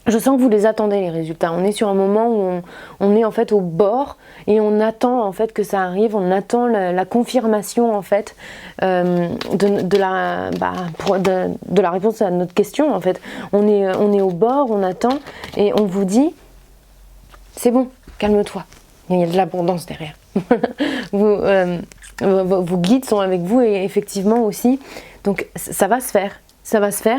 Je sens que vous les attendez, les résultats. On est sur un moment où on est en fait au bord et on attend en fait que ça arrive, on attend la confirmation en fait de la réponse à notre question en fait. On est au bord, on attend et on vous dit c'est bon, calme-toi. Il y a de l'abondance derrière. Vos guides sont avec vous et effectivement aussi. Donc ça va se faire,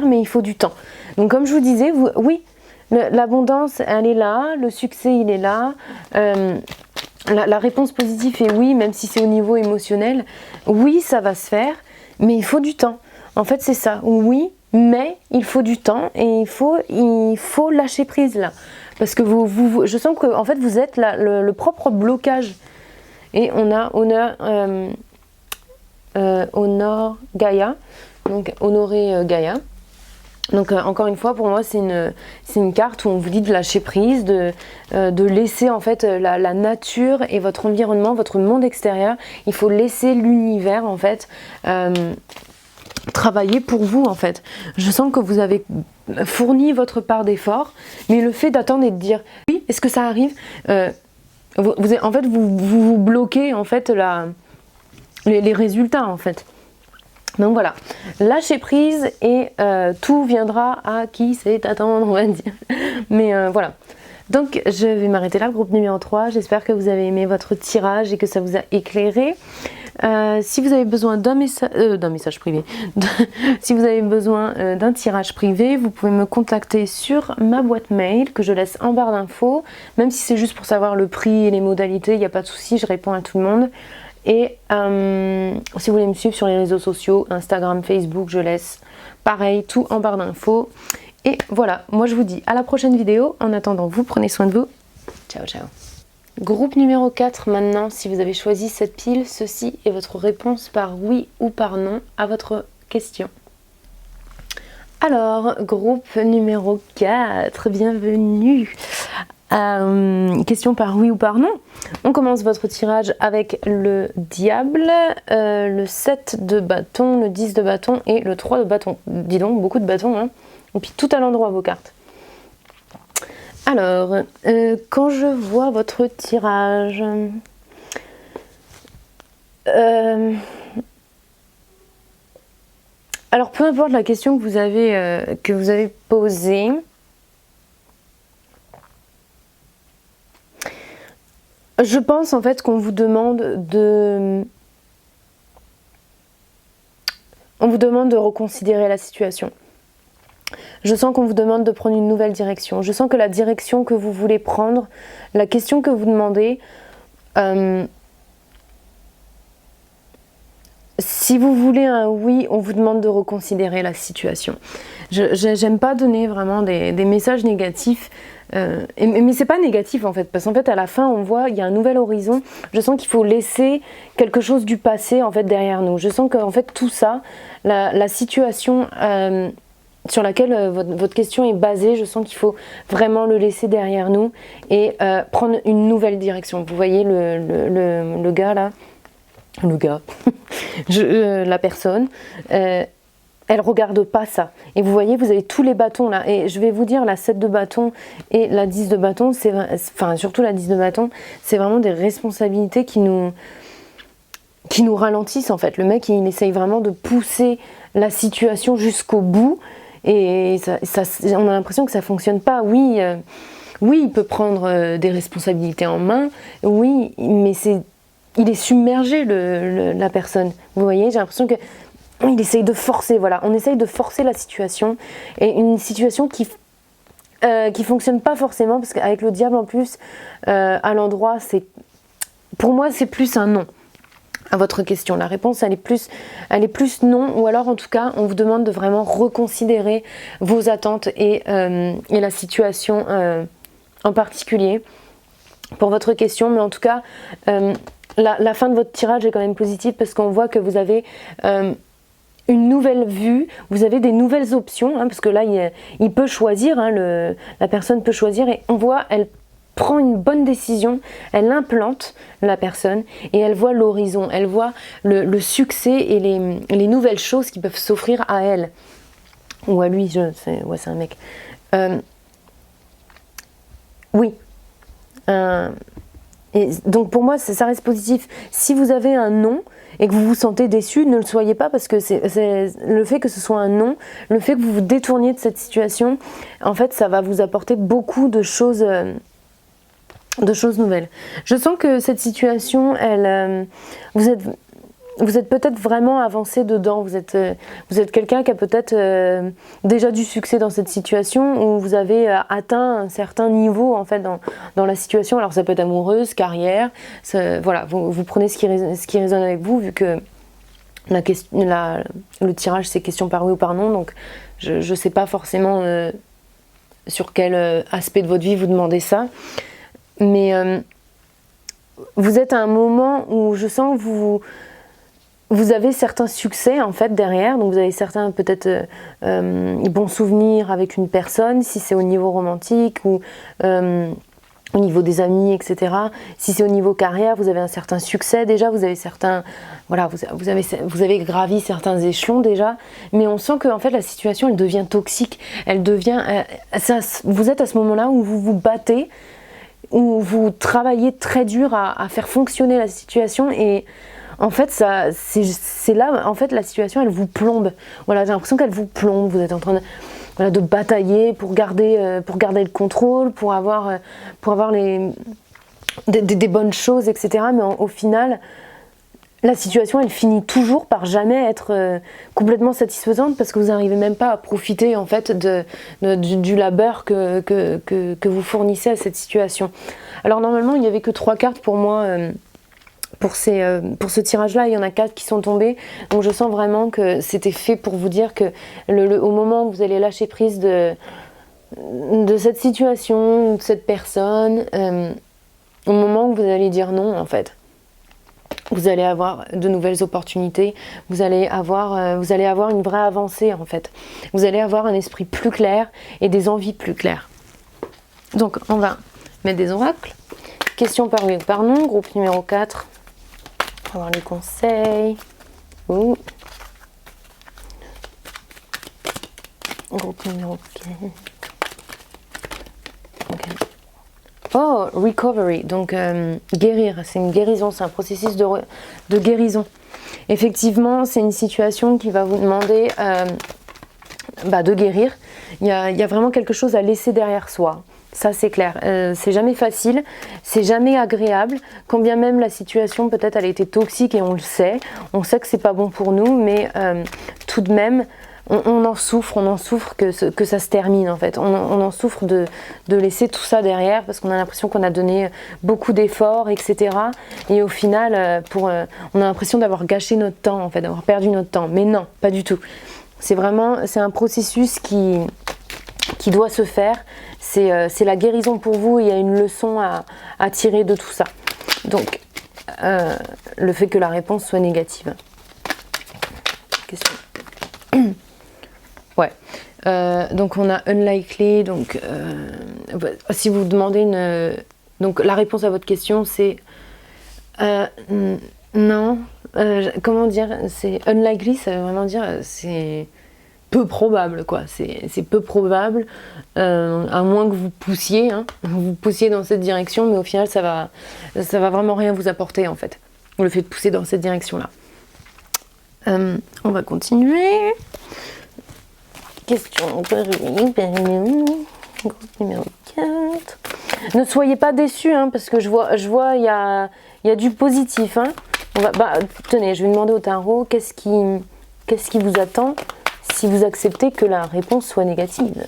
mais il faut du temps. Donc comme je vous disais, oui. L'abondance, elle est là, le succès, il est là. La réponse positive est oui, même si c'est au niveau émotionnel. Oui, ça va se faire, mais il faut du temps. En fait, c'est ça. Oui, mais il faut du temps et il faut lâcher prise là. Parce que je sens que en fait, vous êtes là, le propre blocage. Et on a Honor Gaïa, donc honorer Gaïa. Donc encore une fois, pour moi, c'est une carte où on vous dit de lâcher prise, de laisser en fait la nature et votre environnement, votre monde extérieur. Il faut laisser l'univers en fait travailler pour vous en fait. Je sens que vous avez fourni votre part d'effort, mais le fait d'attendre et de dire oui, est-ce que ça arrive, vous bloquez en fait les résultats en fait. Donc voilà, lâchez prise et tout viendra à qui sait attendre, on va dire. Mais voilà. Donc je vais m'arrêter là, groupe numéro 3. J'espère que vous avez aimé votre tirage et que ça vous a éclairé. Si vous avez besoin d'un message privé, si vous avez besoin d'un tirage privé, vous pouvez me contacter sur ma boîte mail que je laisse en barre d'infos. Même si c'est juste pour savoir le prix et les modalités, il n'y a pas de souci, je réponds à tout le monde. Et si vous voulez me suivre sur les réseaux sociaux, Instagram, Facebook, je laisse pareil, tout en barre d'infos. Et voilà, moi je vous dis à la prochaine vidéo. En attendant, vous prenez soin de vous. Ciao, ciao. Groupe numéro 4 maintenant, si vous avez choisi cette pile, ceci est votre réponse par oui ou par non à votre question. Alors, groupe numéro 4, bienvenue. Question par oui ou par non. On commence votre tirage avec le diable, le 7 de bâton, le 10 de bâton et le 3 de bâton. Dis donc, beaucoup de bâtons, hein. Et puis tout à l'endroit vos cartes. Alors, quand je vois votre tirage, alors peu importe la question que vous avez posée, je pense en fait qu'on vous demande de reconsidérer la situation. Je sens qu'on vous demande de prendre une nouvelle direction. Je sens que la direction que vous voulez prendre, la question que vous demandez, si vous voulez un oui, on vous demande de reconsidérer la situation. J'aime pas donner vraiment des messages négatifs, mais c'est pas négatif en fait, parce qu'en fait à la fin on voit il y a un nouvel horizon. Je sens qu'il faut laisser quelque chose du passé en fait derrière nous. Je sens qu'en fait tout ça, la situation sur laquelle votre question est basée, je sens qu'il faut vraiment le laisser derrière nous et prendre une nouvelle direction. Vous voyez le gars là, la personne, elle regarde pas ça. Et vous voyez, vous avez tous les bâtons là. Et je vais vous dire, la 7 de bâton et la 10 de bâton, enfin surtout la 10 de bâton, c'est vraiment des responsabilités qui nous ralentissent en fait. Le mec, il essaye vraiment de pousser la situation jusqu'au bout. Et on a l'impression que ça fonctionne pas. Oui, il peut prendre des responsabilités en main. Oui, mais il est submergé la personne. Vous voyez, j'ai l'impression que il essaye de forcer. Voilà, on essaye de forcer la situation et une situation qui fonctionne pas forcément parce qu'avec le diable en plus à l'endroit, pour moi c'est plus un non. À votre question, la réponse elle est plus non, ou alors en tout cas on vous demande de vraiment reconsidérer vos attentes et la situation en particulier pour votre question. Mais en tout cas la fin de votre tirage est quand même positive parce qu'on voit que vous avez une nouvelle vue, vous avez des nouvelles options, hein, parce que là il peut choisir, hein, la personne peut choisir et on voit elle prend une bonne décision, elle implante la personne et elle voit l'horizon, elle voit le succès et les nouvelles choses qui peuvent s'offrir à elle ou à lui, c'est un mec. Oui. Et donc pour moi ça reste positif. Si vous avez un non et que vous vous sentez déçu, ne le soyez pas parce que c'est le fait que ce soit un non, le fait que vous vous détourniez de cette situation, en fait ça va vous apporter beaucoup de choses nouvelles. Je sens que cette situation, vous êtes peut-être vraiment avancé dedans, vous êtes quelqu'un qui a peut-être déjà du succès dans cette situation où vous avez atteint un certain niveau en fait dans la situation. Alors ça peut être amoureuse, carrière, voilà, vous prenez ce qui résonne avec vous vu que le tirage c'est question par oui ou par non, donc je sais pas forcément sur quel aspect de votre vie vous demandez ça. Mais vous êtes à un moment où je sens que vous avez certains succès en fait derrière, donc vous avez certains peut-être bons souvenirs avec une personne, si c'est au niveau romantique ou au niveau des amis, etc. Si c'est au niveau carrière, vous avez un certain succès déjà, vous avez certains, voilà, vous avez gravi certains échelons déjà, mais on sent que en fait la situation elle devient toxique, elle devient, vous êtes à ce moment-là où vous vous battez, où vous travaillez très dur à faire fonctionner la situation et en fait c'est là en fait la situation elle vous plombe. Voilà, j'ai l'impression qu'elle vous plombe, vous êtes en train de batailler pour garder le contrôle, pour avoir des bonnes choses, etc. Mais au final la situation elle finit toujours par jamais être complètement satisfaisante parce que vous n'arrivez même pas à profiter en fait du labeur que vous fournissez à cette situation. Alors normalement il n'y avait que 3 cartes pour moi pour ce tirage là, il y en a 4 qui sont tombées, donc je sens vraiment que c'était fait pour vous dire que au moment où vous allez lâcher prise de cette situation, de cette personne, au moment où vous allez dire non en fait, vous allez avoir de nouvelles opportunités, vous allez avoir une vraie avancée en fait. Vous allez avoir un esprit plus clair et des envies plus claires. Donc on va mettre des oracles. Question par oui ou par non, groupe numéro 4. On va voir les conseils. Ouh. Groupe numéro 4. Okay. Oh, recovery, donc guérir, c'est une guérison, c'est un processus de guérison. Effectivement, c'est une situation qui va vous demander de guérir. Il y a vraiment quelque chose à laisser derrière soi. Ça c'est clair, c'est jamais facile, c'est jamais agréable, quand bien même la situation peut-être elle a été toxique et on sait que c'est pas bon pour nous, mais tout de même on en souffre que ça se termine en fait, on en souffre de laisser tout ça derrière parce qu'on a l'impression qu'on a donné beaucoup d'efforts, etc. Et au final, on a l'impression d'avoir gâché notre temps en fait, d'avoir perdu notre temps, mais non, pas du tout. C'est un processus qui doit se faire, c'est la guérison pour vous, il y a une leçon à tirer de tout ça. Donc, le fait que la réponse soit négative. Question. Ouais. Donc on a unlikely, donc si vous demandez donc la réponse à votre question c'est non, comment dire, c'est unlikely, ça veut vraiment dire c'est peu probable quoi, c'est peu probable, à moins que vous poussiez dans cette direction, mais au final ça va vraiment rien vous apporter en fait, le fait de pousser dans cette direction là. On va continuer. Question numéro 4. Ne soyez pas déçus parce que je vois il y a du positif. Tenez, je vais demander au tarot qu'est-ce qui vous attend si vous acceptez que la réponse soit négative.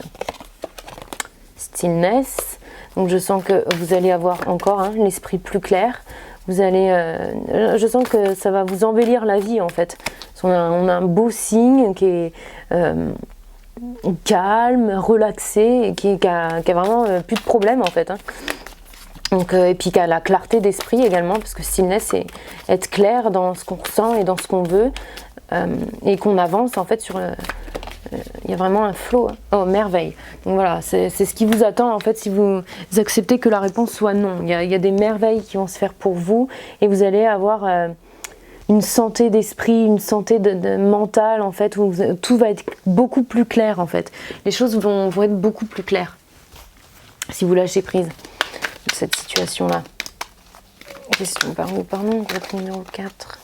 Stillness. Donc je sens que vous allez avoir encore l'esprit plus clair. Je sens que ça va vous embellir la vie en fait. On a un beau signe qui est calme, relaxé, et qui a vraiment plus de problème en fait. Donc, et puis qui a la clarté d'esprit également, parce que stillness c'est être clair dans ce qu'on ressent et dans ce qu'on veut, et qu'on avance en fait sur... il y a vraiment un flow. Oh, merveille. Donc voilà, c'est ce qui vous attend en fait si vous acceptez que la réponse soit non. Il y a des merveilles qui vont se faire pour vous, et vous allez avoir... une santé d'esprit, une santé mentale en fait, où tout va être beaucoup plus clair en fait. Les choses vont être beaucoup plus claires si vous lâchez prise de cette situation-là. Question par où, pardon, groupe numéro 4.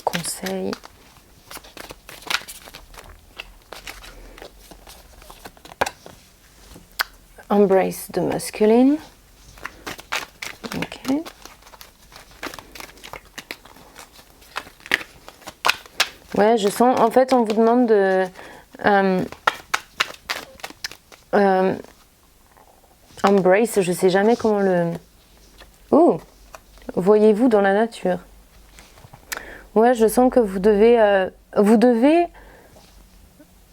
Conseil. Embrace the masculine. Ok. Ouais, je sens, en fait, on vous demande de... embrace, je sais jamais comment le... Oh, voyez-vous dans la nature. Ouais, je sens que vous devez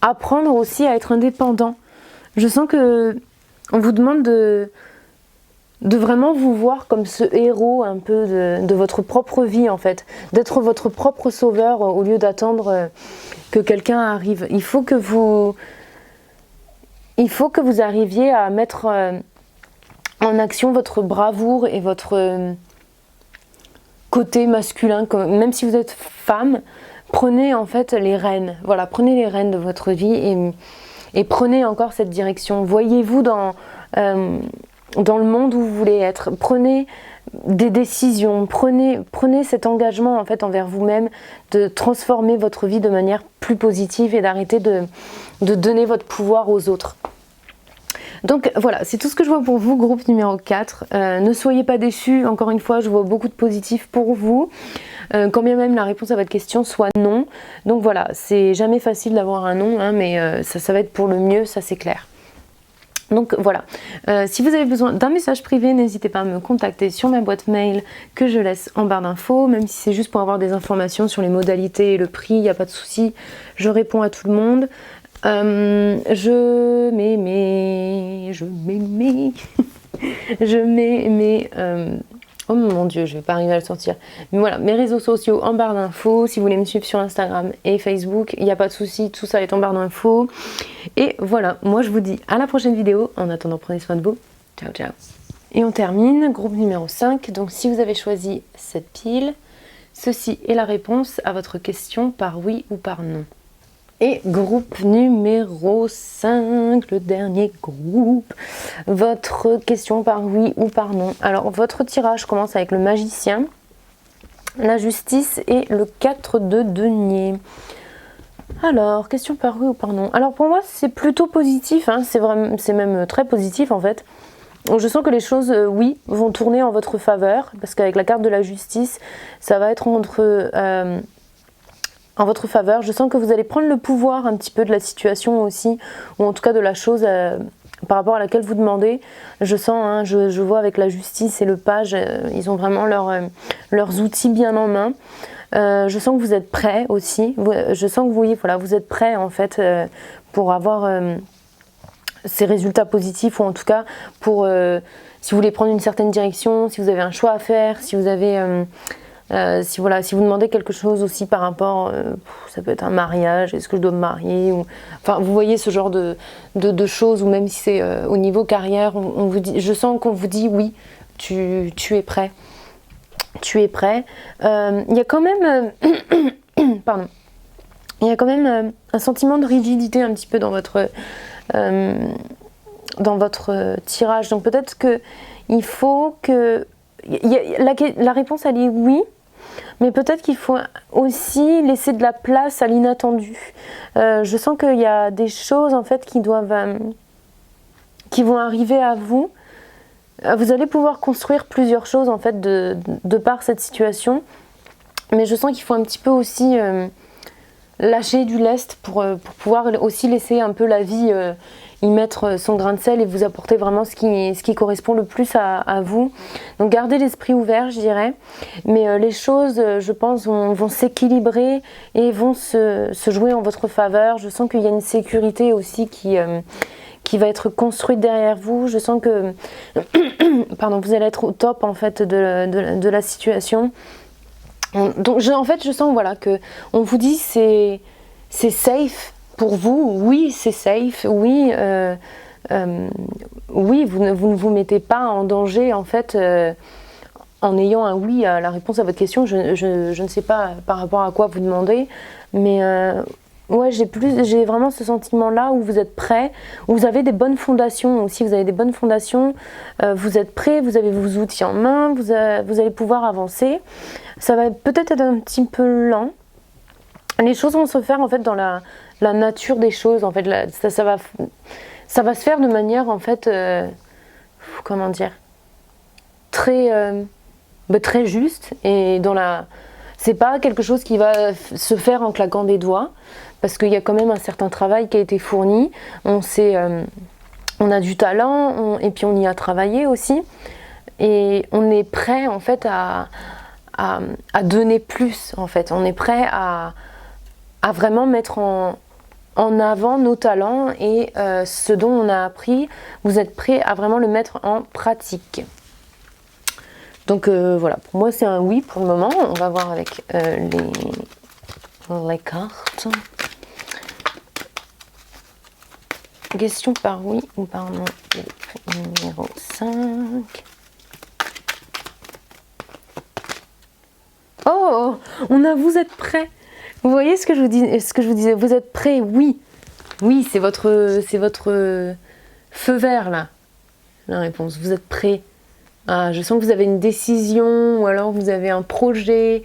apprendre aussi à être indépendant. Je sens que on vous demande de vraiment vous voir comme ce héros un peu de votre propre vie en fait, d'être votre propre sauveur au lieu d'attendre que quelqu'un arrive. Il faut que vous arriviez à mettre en action votre bravoure et votre côté masculin. Même si vous êtes femme, prenez en fait les rênes. Voilà, prenez les rênes de votre vie et prenez encore cette direction. Voyez-vous dans le monde où vous voulez être. Prenez des décisions, prenez cet engagement en fait envers vous-même de transformer votre vie de manière plus positive et d'arrêter de donner votre pouvoir aux autres. Donc voilà, c'est tout ce que je vois pour vous, groupe numéro 4. Ne soyez pas déçus, encore une fois, je vois beaucoup de positifs pour vous. Quand bien même la réponse à votre question soit non. Donc voilà, c'est jamais facile d'avoir un non, hein, mais ça va être pour le mieux, ça c'est clair. Donc voilà, si vous avez besoin d'un message privé, n'hésitez pas à me contacter sur ma boîte mail que je laisse en barre d'infos, même si c'est juste pour avoir des informations sur les modalités et le prix, il n'y a pas de souci, je réponds à tout le monde. Je mets mes oh mon dieu, je vais pas arriver à le sortir. Mais voilà, mes réseaux sociaux en barre d'infos. Si vous voulez me suivre sur Instagram et Facebook, il n'y a pas de souci, tout ça est en barre d'infos. Et voilà, moi je vous dis à la prochaine vidéo. En attendant, prenez soin de vous. Ciao, ciao. Et on termine, groupe numéro 5. Donc si vous avez choisi cette pile, ceci est la réponse à votre question par oui ou par non. Et groupe numéro 5, le dernier groupe, votre question par oui ou par non. Alors votre tirage commence avec le magicien, la justice et le 4 de denier. Alors, question par oui ou par non. Alors pour moi c'est plutôt positif, hein, c'est même très positif en fait. Je sens que les choses, oui, vont tourner en votre faveur, parce qu'avec la carte de la justice, ça va être en votre faveur. Je sens que vous allez prendre le pouvoir un petit peu de la situation aussi, ou en tout cas de la chose par rapport à laquelle vous demandez. Je sens, hein, je vois avec la justice et le page, ils ont vraiment leurs outils bien en main. Je sens que vous êtes prêts aussi. Je sens que vous êtes prêts en fait pour avoir ces résultats positifs, ou en tout cas pour si vous voulez prendre une certaine direction, si vous avez un choix à faire, si vous avez si vous demandez quelque chose aussi par rapport, ça peut être un mariage, est-ce que je dois me marier, ou, enfin vous voyez ce genre de choses, ou même si c'est au niveau carrière, on vous dit, je sens qu'on vous dit oui, tu es prêt, tu es prêt. Il y a quand même, pardon, il y a quand même un sentiment de rigidité un petit peu dans votre tirage, donc peut-être que il faut que la réponse elle est oui. Mais peut-être qu'il faut aussi laisser de la place à l'inattendu. Je sens qu'il y a des choses en fait qui vont arriver à vous. Vous allez pouvoir construire plusieurs choses en fait de par cette situation. Mais je sens qu'il faut un petit peu aussi lâcher du lest pour pouvoir aussi laisser un peu la vie y mettre son grain de sel et vous apporter vraiment ce qui correspond le plus à vous. Donc gardez l'esprit ouvert, je dirais, mais les choses, je pense, vont s'équilibrer et vont se jouer en votre faveur. Je sens qu'il y a une sécurité aussi qui va être construite derrière vous. Je sens que pardon, vous allez être au top en fait de la situation. Donc en fait je sens voilà que on vous dit c'est safe pour vous, oui c'est safe, oui oui vous ne vous mettez pas en danger en fait en ayant un oui à la réponse à votre question. Je ne sais pas par rapport à quoi vous demandez, mais ouais, j'ai vraiment ce sentiment-là où vous êtes prêt, où vous avez des bonnes fondations aussi, vous avez des bonnes fondations, vous êtes prêt, vous avez vos outils en main, vous allez pouvoir avancer. Ça va peut-être être un petit peu lent. Les choses vont se faire en fait dans la nature des choses. En fait, ça va se faire de manière en fait, comment dire, très juste et c'est pas quelque chose qui va se faire en claquant des doigts, parce qu'il y a quand même un certain travail qui a été fourni. On a du talent et puis on y a travaillé aussi, et on est prêt en fait à donner plus en fait. On est prêt à vraiment mettre en avant nos talents et ce dont on a appris. Vous êtes prêt à vraiment le mettre en pratique. Donc voilà, pour moi c'est un oui pour le moment. On va voir avec les cartes. Question par oui ou par non. Numéro 5. Oh, vous êtes prêts. Vous voyez ce que je vous disais, vous êtes prêts, oui. Oui, c'est votre feu vert là. La réponse, vous êtes prêts. Ah, je sens que vous avez une décision, ou alors vous avez un projet.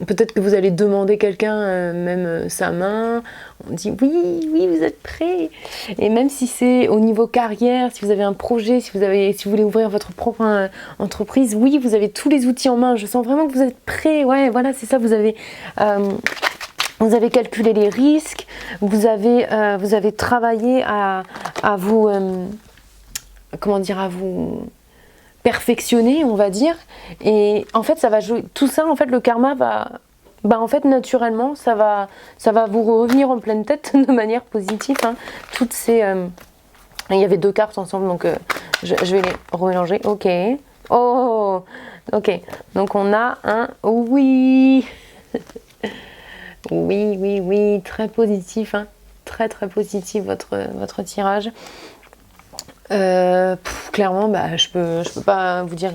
peut-être que vous allez demander quelqu'un, même sa main, on dit oui, oui, vous êtes prêt. Et même si c'est au niveau carrière, si vous avez un projet, si vous voulez ouvrir votre propre entreprise, oui, vous avez tous les outils en main. Je sens vraiment que vous êtes prêt. Ouais, voilà, c'est ça. Vous avez calculé les risques. Vous avez travaillé à vous, comment dire, à vous perfectionner, on va dire, et en fait ça va jouer tout ça. En fait le karma va, en fait naturellement ça va vous revenir en pleine tête de manière positive, hein. Toutes ces il y avait 2 cartes ensemble, donc je vais les remélanger. Ok, oh ok, donc on a un oui. Oui, oui, oui, très positif, hein. Très très positif votre tirage. Clairement, je peux pas vous dire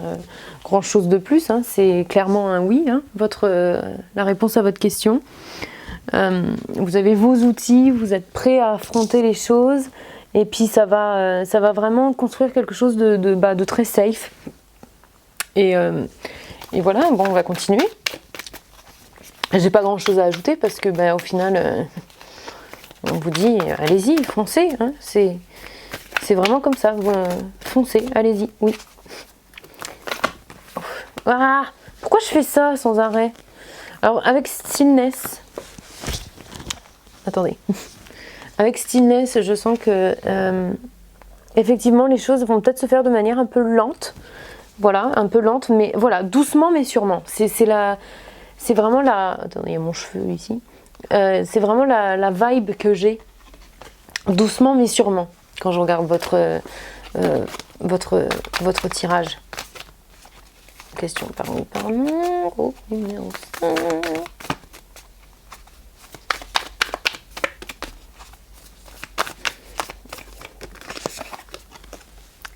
grand chose de plus, hein. C'est clairement un oui, hein, la réponse à votre question. Vous avez vos outils, vous êtes prêt à affronter les choses, et puis ça va vraiment construire quelque chose de très safe. Et voilà, bon, on va continuer. J'ai pas grand chose à ajouter parce que au final, on vous dit allez-y, foncez, hein. C'est vraiment comme ça, foncez, allez-y, oui. Ah, pourquoi je fais ça sans arrêt? Alors avec stillness, attendez, avec stillness, je sens que effectivement les choses vont peut-être se faire de manière un peu lente, voilà, un peu lente, mais voilà, doucement mais sûrement. C'est vraiment la, attendez, il y a mon cheveu ici, c'est vraiment la vibe que j'ai, doucement mais sûrement. Quand je regarde votre tirage. Question par oui, par non. Oh, numéro 5.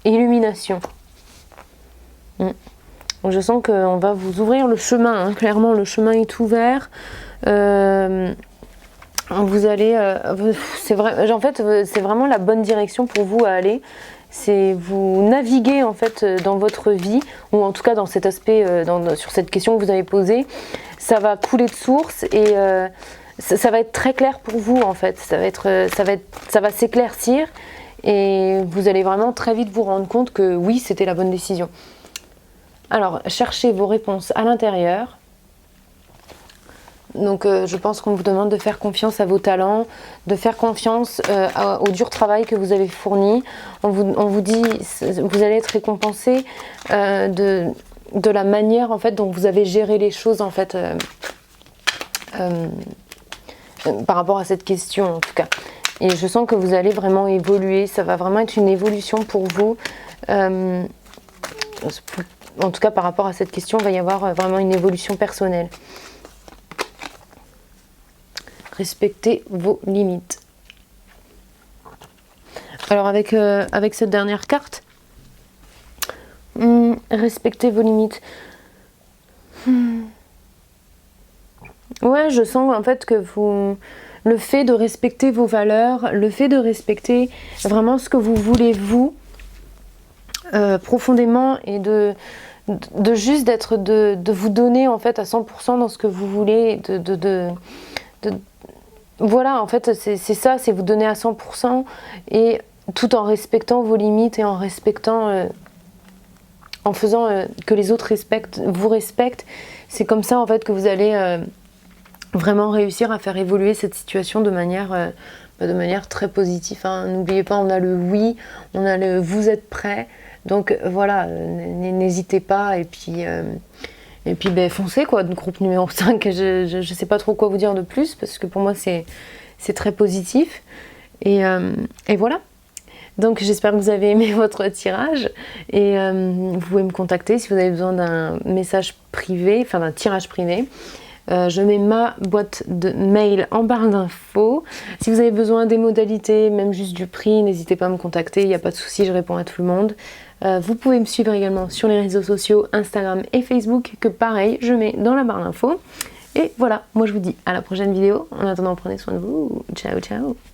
Illumination. Donc je sens qu'on va vous ouvrir le chemin, hein. Clairement le chemin est ouvert. Vous allez, c'est vrai, en fait c'est vraiment la bonne direction pour vous à aller. C'est vous naviguer en fait dans votre vie, ou en tout cas dans cet aspect, sur cette question que vous avez posée. Ça va couler de source et ça va être très clair pour vous en fait. Ça va s'éclaircir et vous allez vraiment très vite vous rendre compte que oui, c'était la bonne décision. Alors cherchez vos réponses à l'intérieur. Donc je pense qu'on vous demande de faire confiance à vos talents, de faire confiance au dur travail que vous avez fourni. On vous dit, vous allez être récompensé de la manière en fait dont vous avez géré les choses en fait par rapport à cette question en tout cas. Et je sens que vous allez vraiment évoluer, ça va vraiment être une évolution pour vous. En tout cas par rapport à cette question, il va y avoir vraiment une évolution personnelle. Respectez vos limites. Alors avec cette dernière carte, respectez vos limites. Ouais, je sens en fait que le fait de respecter vos valeurs, le fait de respecter vraiment ce que vous voulez vous, profondément, et de juste de vous donner en fait à 100% dans ce que vous voulez, voilà, en fait, c'est ça, c'est vous donner à 100% et tout en respectant vos limites et en respectant, en faisant que les autres vous respectent. C'est comme ça, en fait, que vous allez vraiment réussir à faire évoluer cette situation de manière très positive, hein. N'oubliez pas, on a le oui, on a le vous êtes prêt. Donc voilà, n'hésitez pas et puis foncez quoi, groupe numéro 5, je sais pas trop quoi vous dire de plus parce que pour moi c'est très positif et voilà. Donc j'espère que vous avez aimé votre tirage et vous pouvez me contacter si vous avez besoin d'un message privé, enfin d'un tirage privé. Je mets ma boîte de mail en barre d'infos. Si vous avez besoin des modalités, même juste du prix, n'hésitez pas à me contacter, il n'y a pas de souci, je réponds à tout le monde. Vous pouvez me suivre également sur les réseaux sociaux, Instagram et Facebook, que pareil, je mets dans la barre d'infos. Et voilà, moi je vous dis à la prochaine vidéo. En attendant, prenez soin de vous. Ciao, ciao.